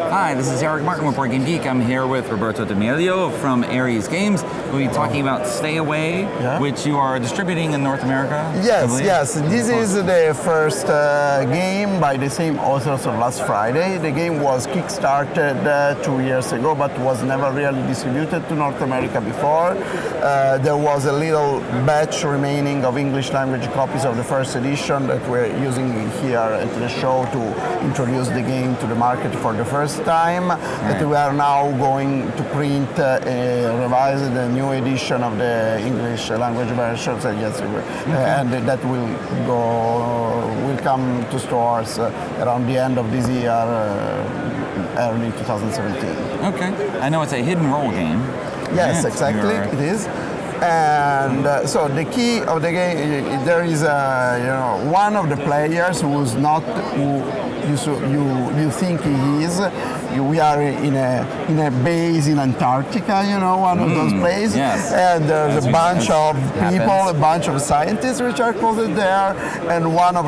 Hi, this is Eric Martin with BoardGameGeek. I'm here with Roberto D'Amelio from Aries Games. We'll be talking about Stay Away, which you are distributing in North America. Yes. This is the first game by the same authors of Last Friday. The game was kickstarted 2 years ago, but was never really distributed to North America before. There was a little batch remaining of English language copies of the first edition that we're using here at the show to introduce the game to the market for the first time. But we are now going to print a revised new edition of the English language version, and that will come to stores around the end of this year, early 2017. Okay. I know it's a hidden role game. Yes, exactly. It is. And so the key of the game, there is one of the players who's not who you think he is. We are in a base in Antarctica, one of those places, and there's a bunch of people, a bunch of scientists which are closed there, and one of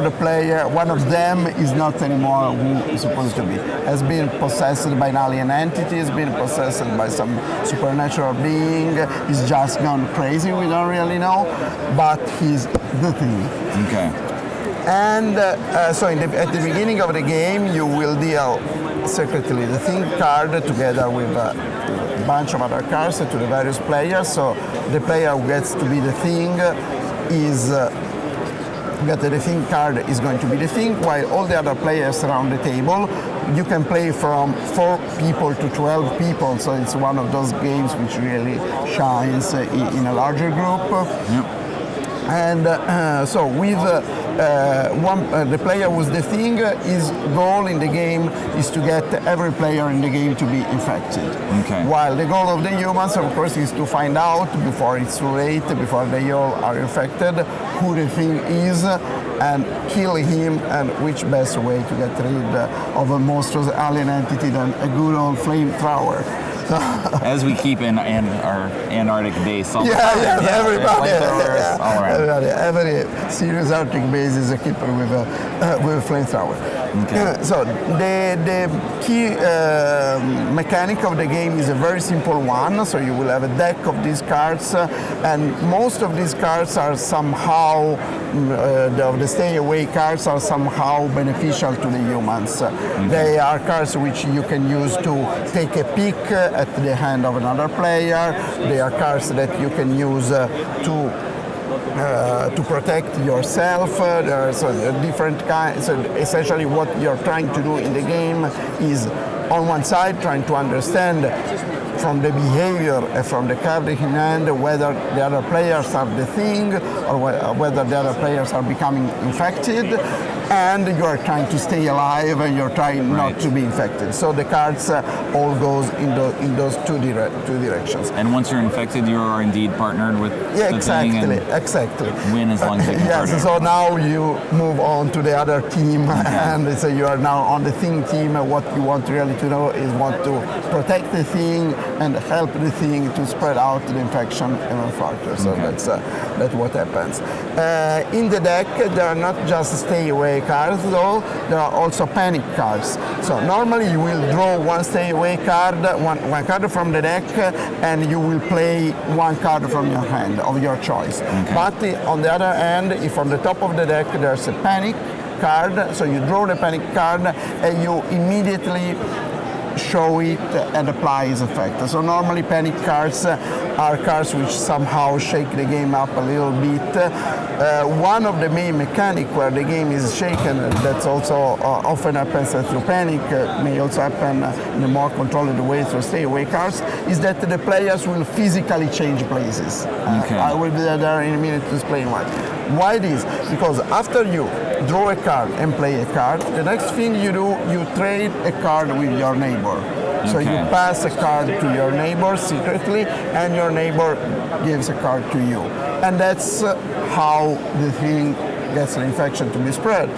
them is not anymore who is supposed to be. Has been possessed by an alien entity, has been possessed by some supernatural being. He's just gone crazy. We don't really know, but he's the thing. Okay. And so at the beginning of the game, you will deal secretly the Thing card together with a bunch of other cards to the various players. So the player who gets to be the Thing the Thing card is going to be the Thing, while all the other players around the table, you can play from 4 people to 12 people. So it's one of those games which really shines in a larger group. Yep. And so with the player who's the Thing, his goal in the game is to get every player in the game to be infected. Okay. While the goal of the humans, of course, is to find out before it's too late, before they all are infected, who the Thing is and kill him, and which best way to get rid of a monstrous alien entity than a good old flamethrower. As we keep in our Antarctic base, everybody, all around. Every serious Arctic base is equipped with a flamethrower. Okay. So the key mechanic of the game is a very simple one. So you will have a deck of these cards, and most of these cards are somehow the Stay Away cards are somehow beneficial to the humans. They are cards which you can use to take a peek at the hand of another player. They are cards that you can use to protect yourself. There are different kinds. So essentially what you're trying to do in the game is, on one side, trying to understand from the behavior and from the card in hand whether the other players are the Thing or whether the other players are becoming infected, and you are trying to stay alive and you're trying not to be infected. So the cards all goes in those two directions. And once you're infected, you are indeed partnered with the Thing and win as long as you can. Yes, so now you move on to the other team, and so you are now on the Thing team. What you want really to know is want to protect the Thing and help the Thing to spread out the infection even further. So that's what happens. In the deck, there are not just Stay Away cards, though. There are also panic cards. So normally you will draw one Stay Away card, one card from the deck, and you will play one card from your hand of your choice. But on the other hand, if on the top of the deck there's a panic card, so you draw the panic card and you immediately show it and apply its effect. So normally panic cards are cards which somehow shake the game up a little bit. One of the main mechanics where the game is shaken, that's also often happens through panic, may also happen in a more controlled way through Stay Away cards, is that the players will physically change places. I will be there in a minute to explain why. Why this? Because after you draw a card and play a card, the next thing you do, you trade a card with your neighbor. So you pass a card to your neighbor secretly, and your neighbor gives a card to you. And that's how the Thing gets the infection to be spread.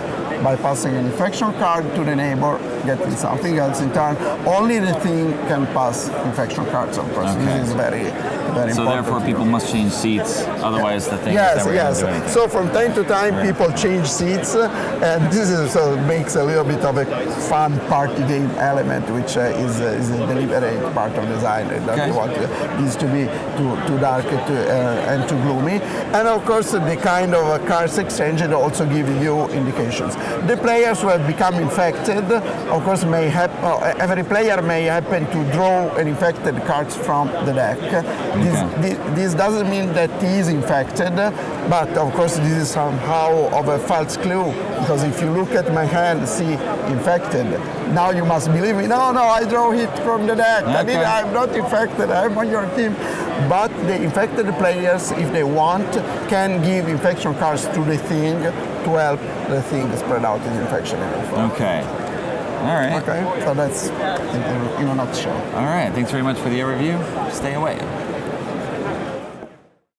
By passing an infection card to the neighbor, getting something else in turn. Only the Thing can pass infection cards, of course. This is very Very So important therefore, to people know. must change seats, otherwise the thing is Yes, never going yes. to do anything. So from time to time, people change seats, and this is so makes a little bit of a fun party game element, which is a deliberate part of design. I don't want this to be too dark and too gloomy. And of course, the kind of cards exchange also give you indications. The players who have become infected, of course, may have every player may happen to draw an infected cards from the deck. This doesn't mean that he is infected, but of course this is somehow of a false clue, because if you look at my hand, see infected, now you must believe me. No, I draw it from the deck. Okay. I'm not infected, I'm on your team. But the infected players, if they want, can give infection cards to the thing to help the thing spread out its infection. Okay. All right. Okay, so that's in a nutshell. All right. Thanks very much for the overview. Stay away.